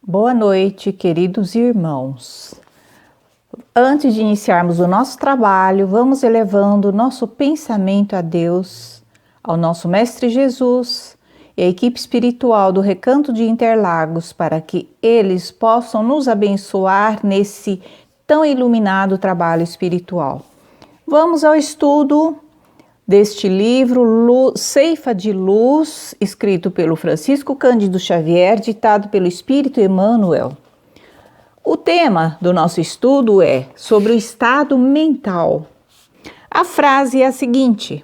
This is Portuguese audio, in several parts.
Boa noite, queridos irmãos. Antes de iniciarmos o nosso trabalho, vamos elevando o nosso pensamento a Deus, ao nosso Mestre Jesus e à equipe espiritual do Recanto de Interlagos, para que eles possam nos abençoar nesse tão iluminado trabalho espiritual. Vamos ao estudo deste livro, Ceifa de Luz, escrito pelo Francisco Cândido Xavier, ditado pelo Espírito Emmanuel. O tema do nosso estudo é sobre o estado mental. A frase é a seguinte: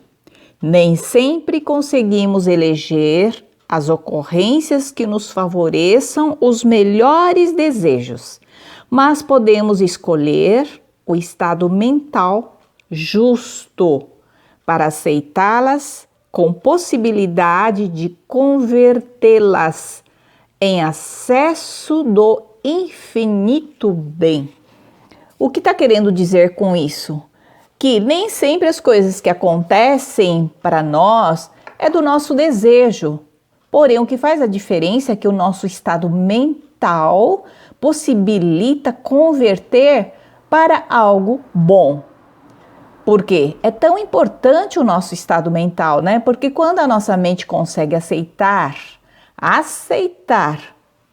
nem sempre conseguimos eleger as ocorrências que nos favoreçam os melhores desejos, mas podemos escolher o estado mental justo para aceitá-las com possibilidade de convertê-las em acesso do infinito bem. O que está querendo dizer com isso? Que nem sempre as coisas que acontecem para nós é do nosso desejo. Porém, o que faz a diferença é que o nosso estado mental possibilita converter para algo bom. Por quê? É tão importante o nosso estado mental, né? Porque quando a nossa mente consegue aceitar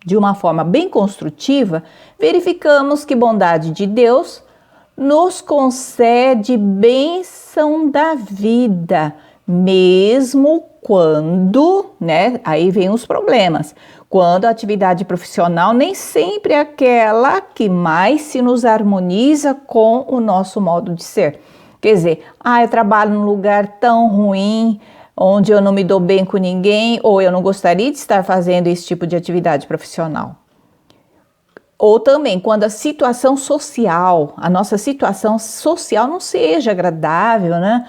de uma forma bem construtiva, verificamos que bondade de Deus nos concede bênção da vida, mesmo quando, né? Aí vem os problemas. Quando a atividade profissional nem sempre é aquela que mais se nos harmoniza com o nosso modo de ser. Quer dizer, eu trabalho num lugar tão ruim, onde eu não me dou bem com ninguém, ou eu não gostaria de estar fazendo esse tipo de atividade profissional. Ou também quando a situação social, a nossa situação social não seja agradável, né?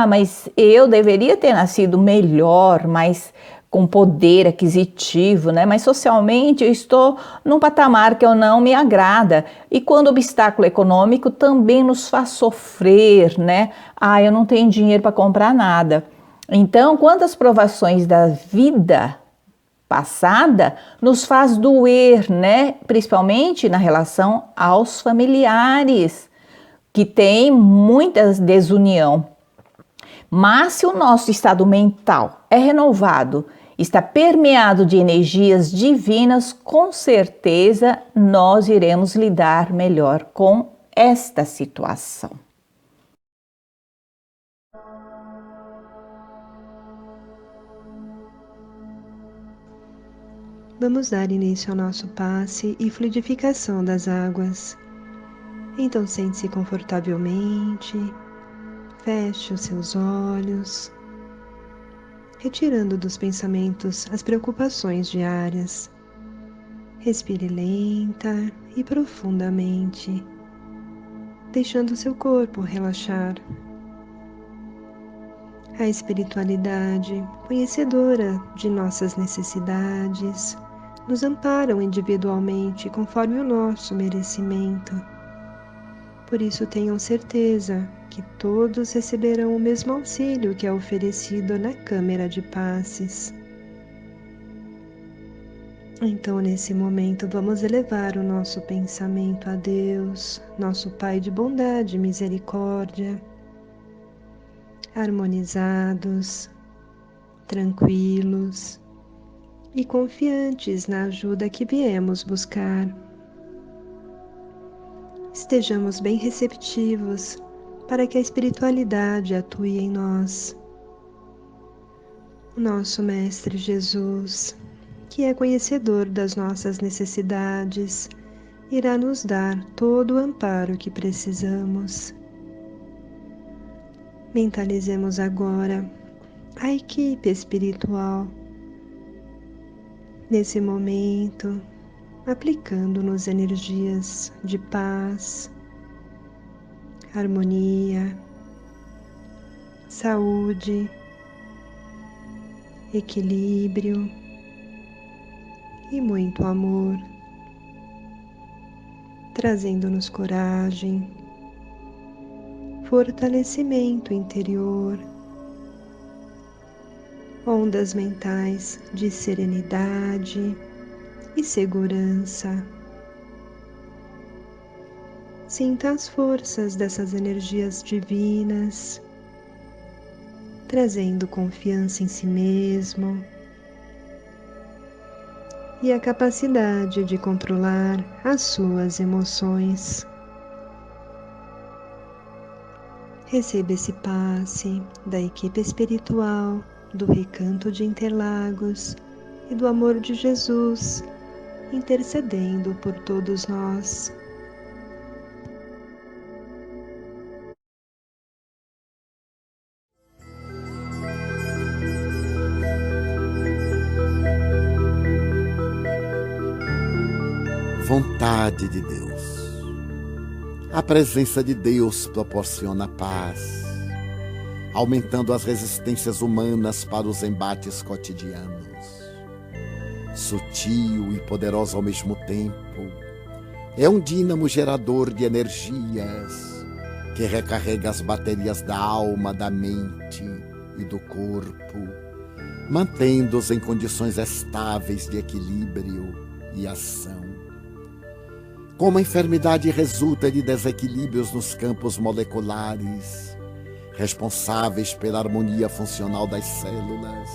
Mas eu deveria ter nascido melhor, mais com poder aquisitivo, né? Mas socialmente eu estou num patamar que eu não me agrada. E quando o obstáculo econômico também nos faz sofrer, né? Eu não tenho dinheiro para comprar nada. Então, quando as provações da vida passada nos faz doer, né? Principalmente na relação aos familiares, que tem muita desunião. Mas se o nosso estado mental é renovado, está permeado de energias divinas, com certeza nós iremos lidar melhor com esta situação. Vamos dar início ao nosso passe e fluidificação das águas. Então sente-se confortavelmente, feche os seus olhos, retirando dos pensamentos as preocupações diárias. Respire lenta e profundamente, deixando seu corpo relaxar. A espiritualidade, conhecedora de nossas necessidades, nos amparam individualmente conforme o nosso merecimento. Por isso tenham certeza que todos receberão o mesmo auxílio que é oferecido na Câmara de Passes. Então, nesse momento, vamos elevar o nosso pensamento a Deus, nosso Pai de bondade e misericórdia, harmonizados, tranquilos e confiantes na ajuda que viemos buscar. Estejamos bem receptivos para que a espiritualidade atue em nós. O nosso Mestre Jesus, que é conhecedor das nossas necessidades, irá nos dar todo o amparo que precisamos. Mentalizemos agora a equipe espiritual. Nesse momento, aplicando-nos energias de paz, harmonia, saúde, equilíbrio e muito amor, trazendo-nos coragem, fortalecimento interior, ondas mentais de serenidade e segurança. Sinta as forças dessas energias divinas, trazendo confiança em si mesmo e a capacidade de controlar as suas emoções. Receba esse passe da equipe espiritual do Recanto de Interlagos e do amor de Jesus, intercedendo por todos nós. Vontade de Deus. A presença de Deus proporciona paz, aumentando as resistências humanas para os embates cotidianos. Sutil e poderoso ao mesmo tempo, é um dínamo gerador de energias que recarrega as baterias da alma, da mente e do corpo, mantendo-os em condições estáveis de equilíbrio e ação. Como a enfermidade resulta de desequilíbrios nos campos moleculares, responsáveis pela harmonia funcional das células,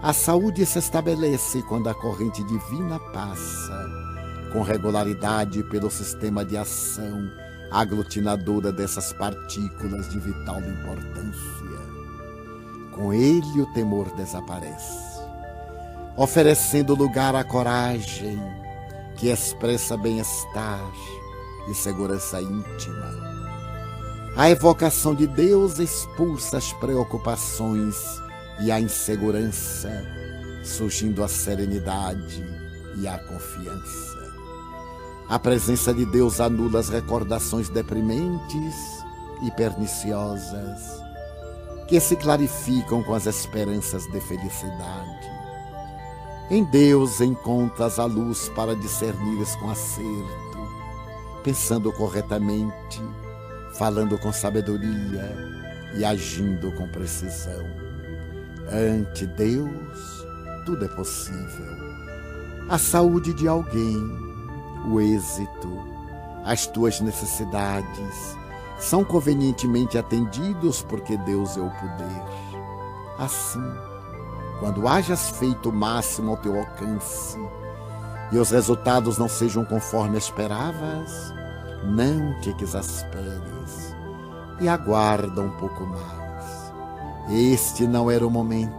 a saúde se estabelece quando a corrente divina passa com regularidade pelo sistema de ação aglutinadora dessas partículas de vital importância. Com ele o temor desaparece, oferecendo lugar à coragem, que expressa bem-estar e segurança íntima. A evocação de Deus expulsa as preocupações e a insegurança, surgindo a serenidade e a confiança. A presença de Deus anula as recordações deprimentes e perniciosas, que se clarificam com as esperanças de felicidade. Em Deus encontras a luz para discernires com acerto, pensando corretamente, falando com sabedoria e agindo com precisão. Ante Deus, tudo é possível. A saúde de alguém, o êxito, as tuas necessidades são convenientemente atendidos porque Deus é o poder. Assim, quando hajas feito o máximo ao teu alcance e os resultados não sejam conforme esperavas, não te exasperes e aguarda um pouco mais. Este não era o momento.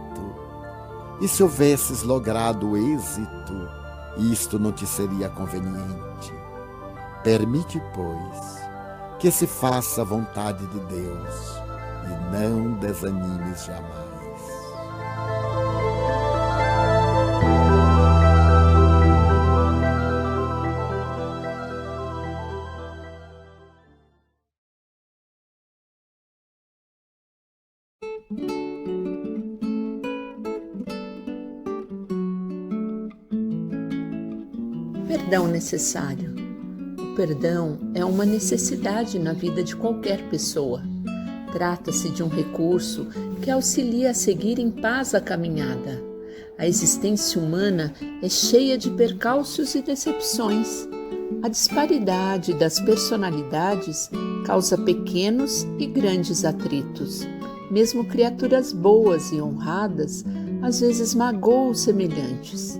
E se houvesses logrado o êxito, isto não te seria conveniente. Permite, pois, que se faça a vontade de Deus e não desanimes jamais. Perdão necessário. O perdão é uma necessidade na vida de qualquer pessoa. Trata-se de um recurso que auxilia a seguir em paz a caminhada. A existência humana é cheia de percalços e decepções. A disparidade das personalidades causa pequenos e grandes atritos. Mesmo criaturas boas e honradas às vezes magoam os semelhantes.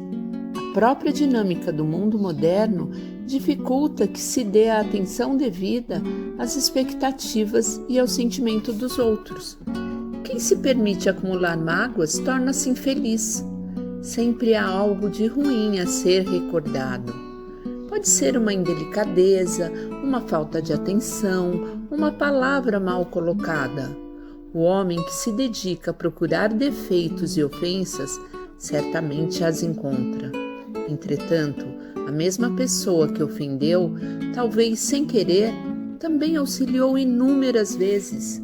A própria dinâmica do mundo moderno dificulta que se dê a atenção devida às expectativas e ao sentimento dos outros. Quem se permite acumular mágoas torna-se infeliz. Sempre há algo de ruim a ser recordado. Pode ser uma indelicadeza, uma falta de atenção, uma palavra mal colocada. O homem que se dedica a procurar defeitos e ofensas certamente as encontra. Entretanto, a mesma pessoa que ofendeu, talvez sem querer, também auxiliou inúmeras vezes.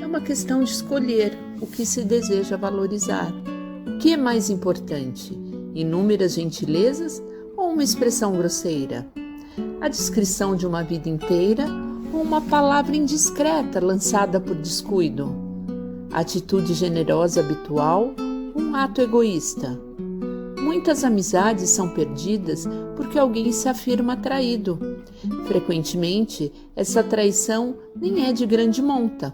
É uma questão de escolher o que se deseja valorizar. O que é mais importante? Inúmeras gentilezas ou uma expressão grosseira? A descrição de uma vida inteira ou uma palavra indiscreta lançada por descuido? A atitude generosa habitual ou um ato egoísta? Muitas amizades são perdidas porque alguém se afirma traído. Frequentemente, essa traição nem é de grande monta.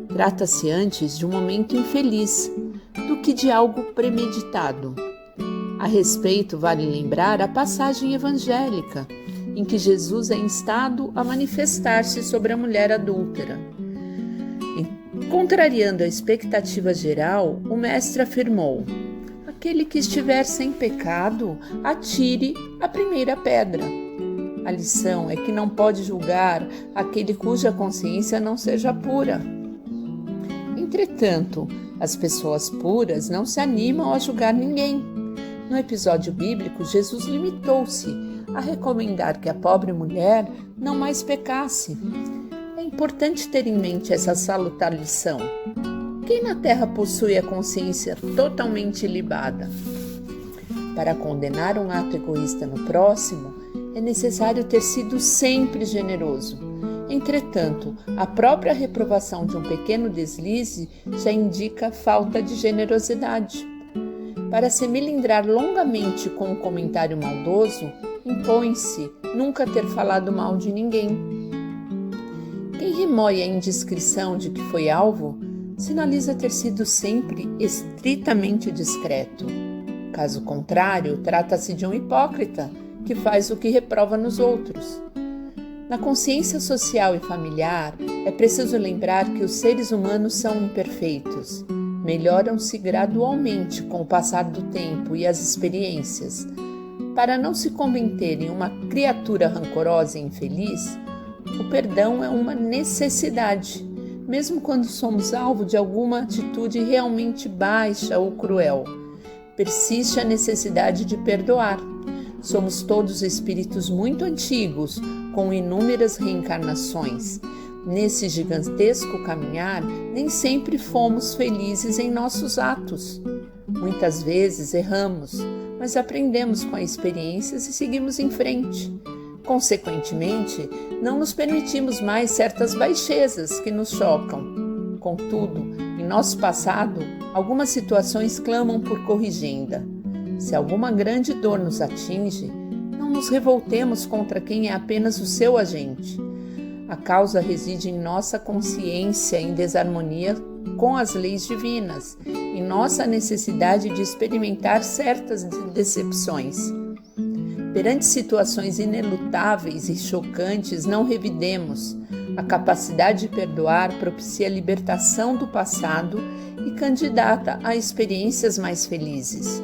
Trata-se antes de um momento infeliz do que de algo premeditado. A respeito, vale lembrar a passagem evangélica em que Jesus é instado a manifestar-se sobre a mulher adúltera. Contrariando a expectativa geral, o mestre afirmou: aquele que estiver sem pecado, atire a primeira pedra. A lição é que não pode julgar aquele cuja consciência não seja pura. Entretanto, as pessoas puras não se animam a julgar ninguém. No episódio bíblico, Jesus limitou-se a recomendar que a pobre mulher não mais pecasse. É importante ter em mente essa salutar lição. Quem na Terra possui a consciência totalmente ilibada? Para condenar um ato egoísta no próximo, é necessário ter sido sempre generoso. Entretanto, a própria reprovação de um pequeno deslize já indica falta de generosidade. Para se melindrar longamente com um comentário maldoso, impõe-se nunca ter falado mal de ninguém. Quem remoe a indiscrição de que foi alvo, sinaliza ter sido sempre estritamente discreto. Caso contrário, trata-se de um hipócrita que faz o que reprova nos outros. Na consciência social e familiar, é preciso lembrar que os seres humanos são imperfeitos. Melhoram-se gradualmente com o passar do tempo e as experiências. Para não se converter em uma criatura rancorosa e infeliz, o perdão é uma necessidade, mesmo quando somos alvo de alguma atitude realmente baixa ou cruel. Persiste a necessidade de perdoar. Somos todos espíritos muito antigos, com inúmeras reencarnações. Nesse gigantesco caminhar, nem sempre fomos felizes em nossos atos. Muitas vezes erramos, mas aprendemos com as experiências e seguimos em frente. Consequentemente, não nos permitimos mais certas baixezas que nos chocam. Contudo, em nosso passado, algumas situações clamam por corrigenda. Se alguma grande dor nos atinge, não nos revoltemos contra quem é apenas o seu agente. A causa reside em nossa consciência em desarmonia com as leis divinas, em nossa necessidade de experimentar certas decepções. Perante situações inelutáveis e chocantes, não revidemos. A capacidade de perdoar propicia a libertação do passado e candidata a experiências mais felizes.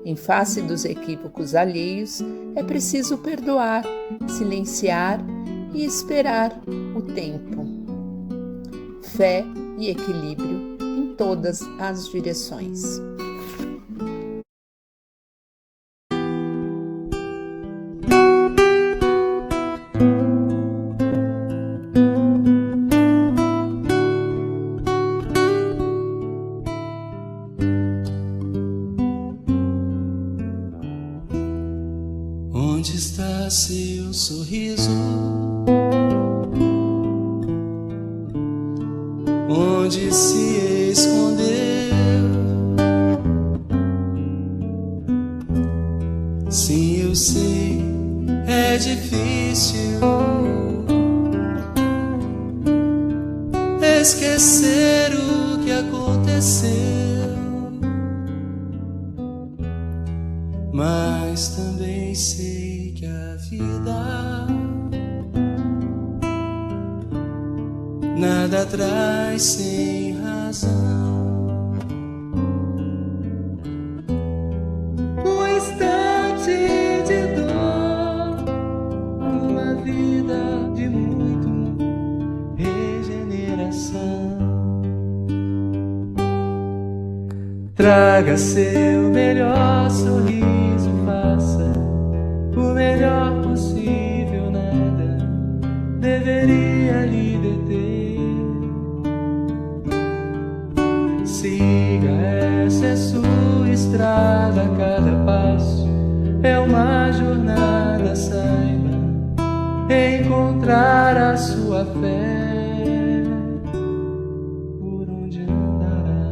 Em face dos equívocos alheios, é preciso perdoar, silenciar e esperar o tempo. Fé e equilíbrio em todas as direções. Onde está seu sorriso? Onde se escondeu? Sim, eu sei, é difícil esquecer o que aconteceu, mas também sei que a vida nada traz sem razão. Um instante de dor, uma vida de muito regeneração. Traga seu melhor sorriso, faça o melhor possível, nada deveria lhe deter. Siga, essa é sua estrada, cada passo é uma jornada, saiba encontrar a sua fé, por onde andará.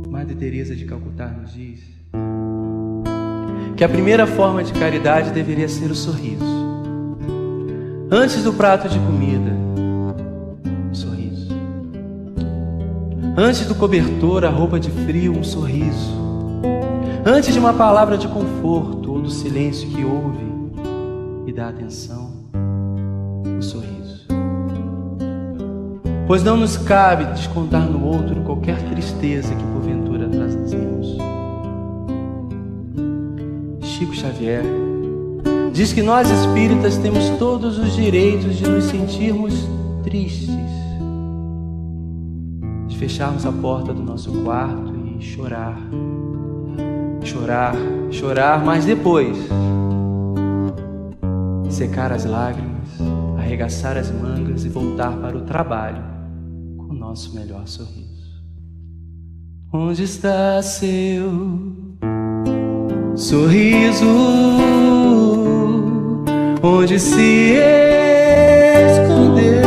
Madre Teresa de Calcutá nos diz que a primeira forma de caridade deveria ser o sorriso. Antes do prato de comida, um sorriso. Antes do cobertor, a roupa de frio, um sorriso. Antes de uma palavra de conforto ou do silêncio que ouve e dá atenção, um sorriso. Pois não nos cabe descontar no outro qualquer tristeza que porventura trazemos. Chico Xavier diz que nós espíritas temos todos os direitos de nos sentirmos tristes, de fecharmos a porta do nosso quarto e chorar, chorar, chorar, mas depois secar as lágrimas, arregaçar as mangas e voltar para o trabalho com o nosso melhor sorriso. Onde está seu sorriso? Onde se escondeu?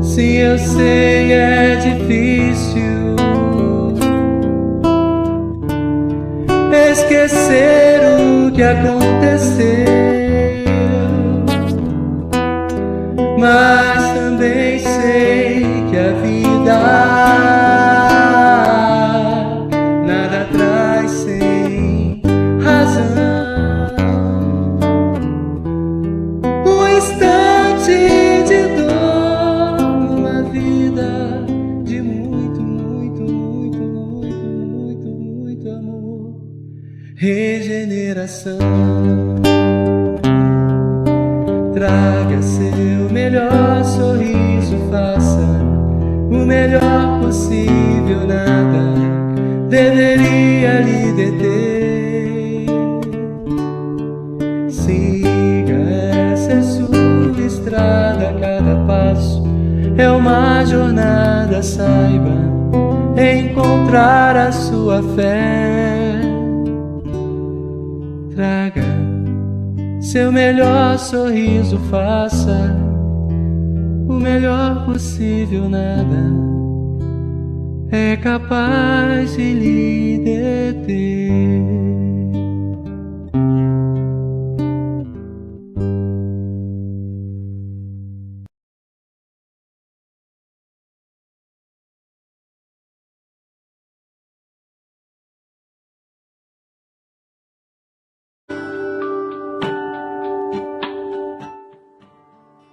Sim, eu sei, é difícil esquecer o que aconteceu, mas também sei que a vida nada traz sem razão. Um instante de dor numa vida de muito, muito, muito, muito, muito, muito amor, regeneração. Traga seu melhor sorriso, faça o melhor possível, nada deveria lhe deter. Siga, essa é sua estrada, cada passo é uma jornada, saiba encontrar a sua fé. Traga seu melhor sorriso, faça o melhor possível, nada é capaz de lhe deter.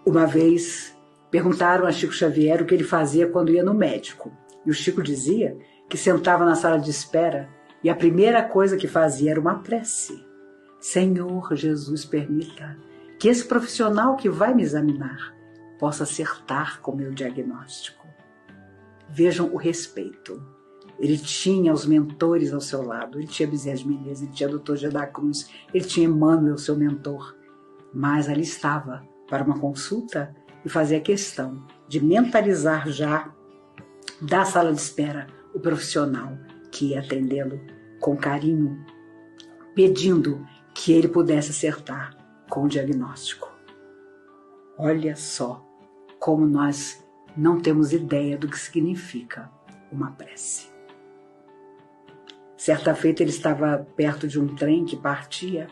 Uma vez perguntaram a Chico Xavier o que ele fazia quando ia no médico. E o Chico dizia que sentava na sala de espera e a primeira coisa que fazia era uma prece. Senhor Jesus, permita que esse profissional que vai me examinar possa acertar com o meu diagnóstico. Vejam o respeito. Ele tinha os mentores ao seu lado. Ele tinha Bezerra de Menezes, ele tinha Dr. G. da Cruz, ele tinha Emmanuel, seu mentor. Mas ali estava para uma consulta e fazia questão de mentalizar já da sala de espera o profissional que ia atendê-lo com carinho, pedindo que ele pudesse acertar com o diagnóstico. Olha só como nós não temos ideia do que significa uma prece. Certa feita ele estava perto de um trem que partia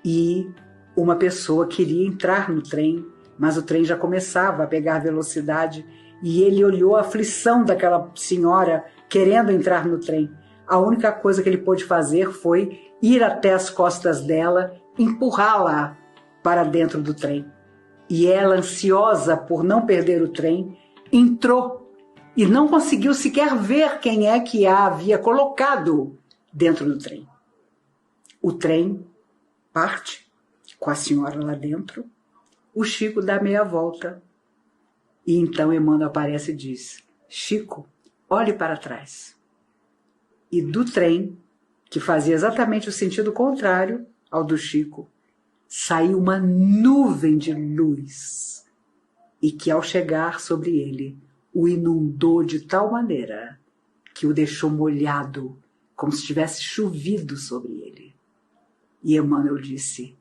e uma pessoa queria entrar no trem, mas o trem já começava a pegar velocidade e ele olhou a aflição daquela senhora querendo entrar no trem. A única coisa que ele pôde fazer foi ir até as costas dela, empurrá-la para dentro do trem. E ela, ansiosa por não perder o trem, entrou e não conseguiu sequer ver quem é que a havia colocado dentro do trem. O trem parte com a senhora lá dentro, o Chico dá meia volta e então Emmanuel aparece e diz: Chico, olhe para trás. E do trem, que fazia exatamente o sentido contrário ao do Chico, saiu uma nuvem de luz e que ao chegar sobre ele o inundou de tal maneira que o deixou molhado, como se tivesse chovido sobre ele. E Emmanuel disse: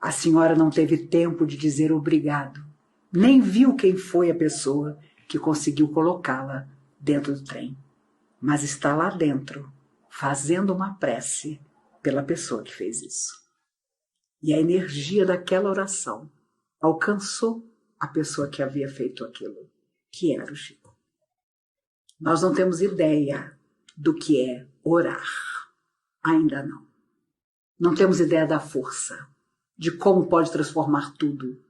a senhora não teve tempo de dizer obrigado, nem viu quem foi a pessoa que conseguiu colocá-la dentro do trem, mas está lá dentro, fazendo uma prece pela pessoa que fez isso. E a energia daquela oração alcançou a pessoa que havia feito aquilo, que era o Chico. Nós não temos ideia do que é orar. Ainda não. Não temos ideia da força, de como pode transformar tudo,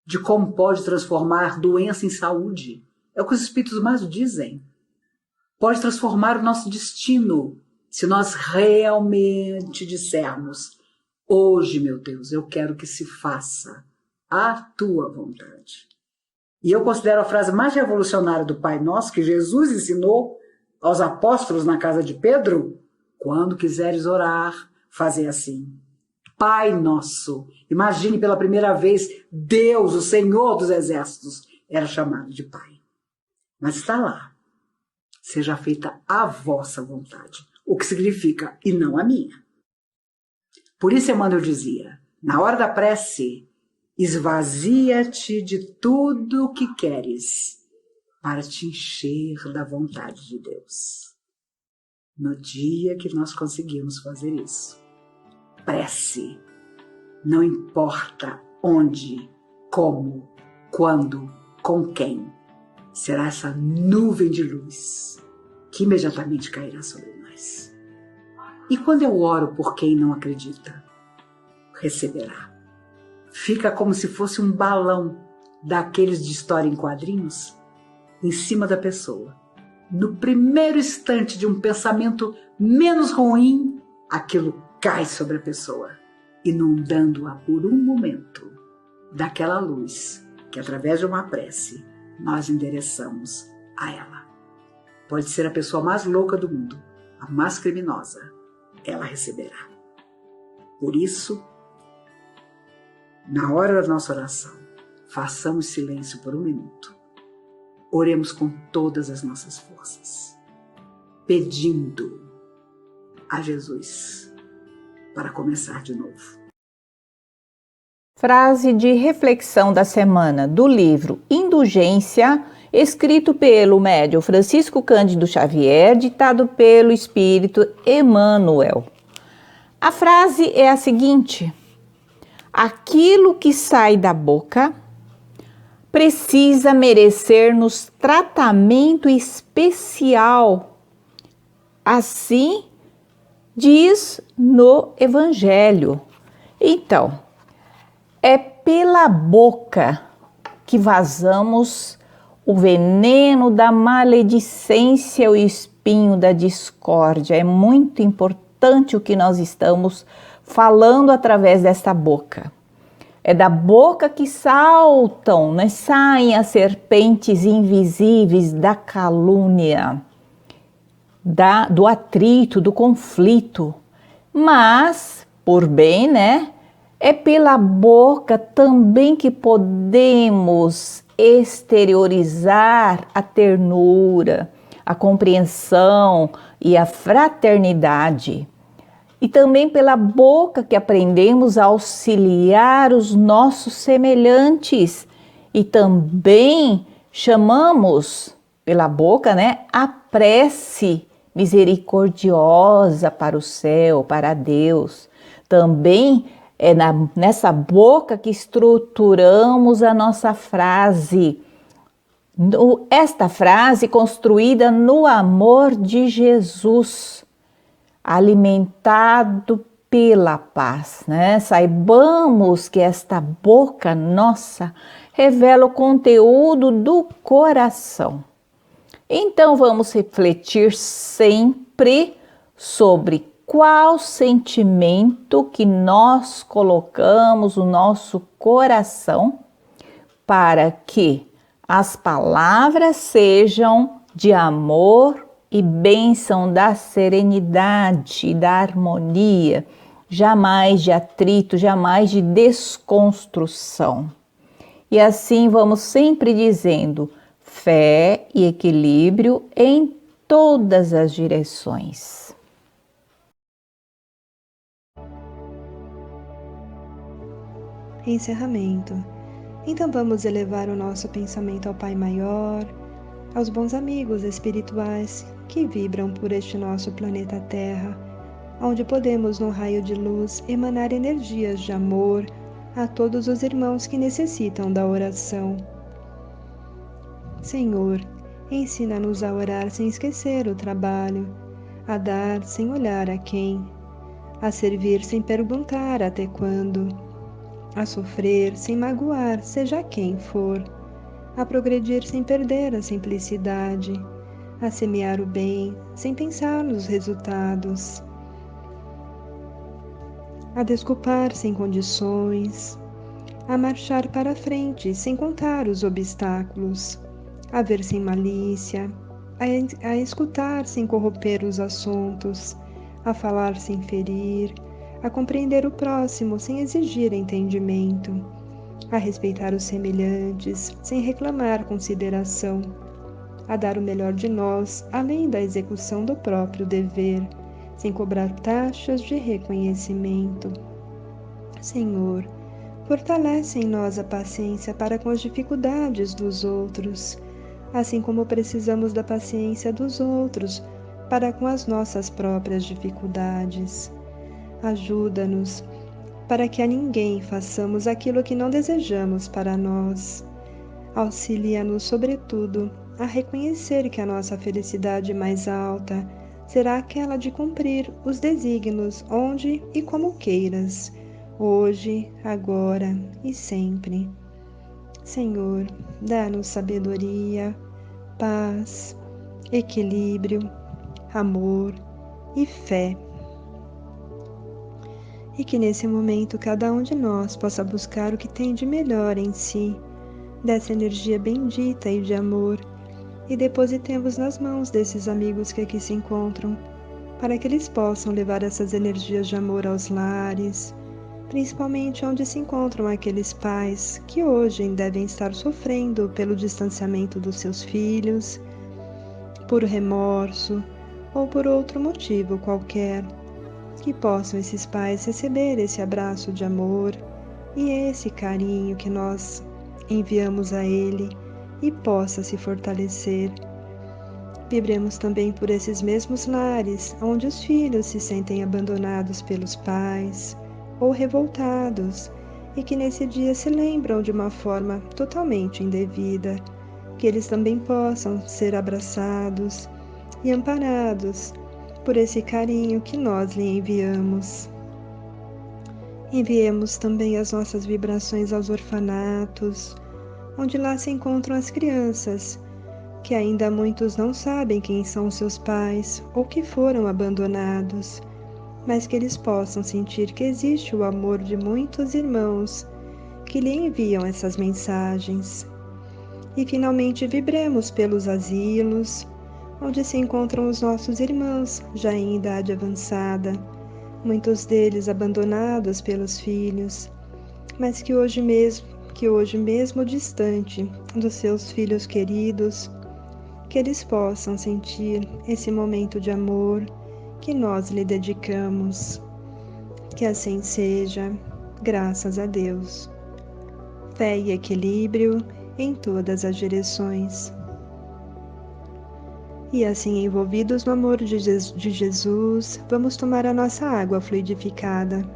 de como pode transformar doença em saúde. É o que os espíritos mais dizem. Pode transformar o nosso destino, se nós realmente dissermos: hoje, meu Deus, eu quero que se faça a tua vontade. E eu considero a frase mais revolucionária do Pai Nosso que Jesus ensinou aos apóstolos na casa de Pedro: quando quiseres orar, fazer assim. Pai Nosso. Imagine pela primeira vez Deus, o Senhor dos Exércitos, era chamado de Pai. Mas está lá. Seja feita a vossa vontade. O que significa, e não a minha. Por isso Emmanuel dizia, na hora da prece, esvazia-te de tudo o que queres para te encher da vontade de Deus. No dia que nós conseguimos fazer isso, prece, não importa onde, como, quando, com quem, será essa nuvem de luz que imediatamente cairá sobre nós. E quando eu oro por quem não acredita, receberá. Fica como se fosse um balão daqueles de história em quadrinhos em cima da pessoa. No primeiro instante de um pensamento menos ruim, aquilo cai sobre a pessoa, inundando-a por um momento daquela luz que, através de uma prece, nós endereçamos a ela. Pode ser a pessoa mais louca do mundo, a mais criminosa, ela receberá. Por isso, na hora da nossa oração, façamos silêncio por um minuto. Oremos com todas as nossas forças, pedindo a Jesus para começar de novo. Frase de reflexão da semana do livro Indulgência, escrito pelo médium Francisco Cândido Xavier, ditado pelo Espírito Emmanuel. A frase é a seguinte: aquilo que sai da boca precisa merecer-nos tratamento especial. Assim diz no Evangelho. Então, é pela boca que vazamos o veneno da maledicência, o espinho da discórdia. É muito importante o que nós estamos falando através desta boca. É da boca que saltam, né? Saem as serpentes invisíveis da calúnia, do atrito, do conflito. Mas, por bem, né? É pela boca também que podemos exteriorizar a ternura, a compreensão e a fraternidade. E também pela boca que aprendemos a auxiliar os nossos semelhantes. E também chamamos pela boca, né, a prece misericordiosa para o céu, para Deus. Também é nessa boca que estruturamos a nossa frase. Esta frase construída no amor de Jesus, alimentado pela paz, né? Saibamos que esta boca nossa revela o conteúdo do coração. Então vamos refletir sempre sobre qual sentimento que nós colocamos no nosso coração para que as palavras sejam de amor e bênção da serenidade e da harmonia, jamais de atrito, jamais de desconstrução. E assim vamos sempre dizendo fé e equilíbrio em todas as direções. Encerramento. Então vamos elevar o nosso pensamento ao Pai Maior, aos bons amigos espirituais que vibram por este nosso planeta Terra, onde podemos, num raio de luz, emanar energias de amor a todos os irmãos que necessitam da oração. Senhor, ensina-nos a orar sem esquecer o trabalho, a dar sem olhar a quem, a servir sem perguntar até quando, a sofrer sem magoar, seja quem for, a progredir sem perder a simplicidade, a semear o bem sem pensar nos resultados, a desculpar sem condições, a marchar para frente sem contar os obstáculos, a ver sem malícia, a escutar sem corromper os assuntos, a falar sem ferir, a compreender o próximo sem exigir entendimento, a respeitar os semelhantes sem reclamar consideração, a dar o melhor de nós além da execução do próprio dever, sem cobrar taxas de reconhecimento. Senhor, fortalece em nós a paciência para com as dificuldades dos outros, assim como precisamos da paciência dos outros para com as nossas próprias dificuldades. Ajuda-nos para que a ninguém façamos aquilo que não desejamos para nós. Auxilia-nos, sobretudo, a reconhecer que a nossa felicidade mais alta será aquela de cumprir os desígnios onde e como queiras, hoje, agora e sempre. Senhor, dá-nos sabedoria, paz, equilíbrio, amor e fé. E que nesse momento cada um de nós possa buscar o que tem de melhor em si, dessa energia bendita e de amor, e depositemos nas mãos desses amigos que aqui se encontram, para que eles possam levar essas energias de amor aos lares, principalmente onde se encontram aqueles pais que hoje devem estar sofrendo pelo distanciamento dos seus filhos, por remorso ou por outro motivo qualquer, que possam esses pais receber esse abraço de amor e esse carinho que nós enviamos a ele e possa se fortalecer. Vibremos também por esses mesmos lares onde os filhos se sentem abandonados pelos pais ou revoltados e que nesse dia se lembram de uma forma totalmente indevida, que eles também possam ser abraçados e amparados por esse carinho que nós lhe enviamos. Enviemos também as nossas vibrações aos orfanatos, onde lá se encontram as crianças, que ainda muitos não sabem quem são seus pais ou que foram abandonados, mas que eles possam sentir que existe o amor de muitos irmãos que lhe enviam essas mensagens. E finalmente vibremos pelos asilos, onde se encontram os nossos irmãos já em idade avançada, muitos deles abandonados pelos filhos, mas que hoje mesmo distante dos seus filhos queridos, que eles possam sentir esse momento de amor que nós lhe dedicamos. Que assim seja, graças a Deus. Fé e equilíbrio em todas as direções. E assim, envolvidos no amor de Jesus, vamos tomar a nossa água fluidificada.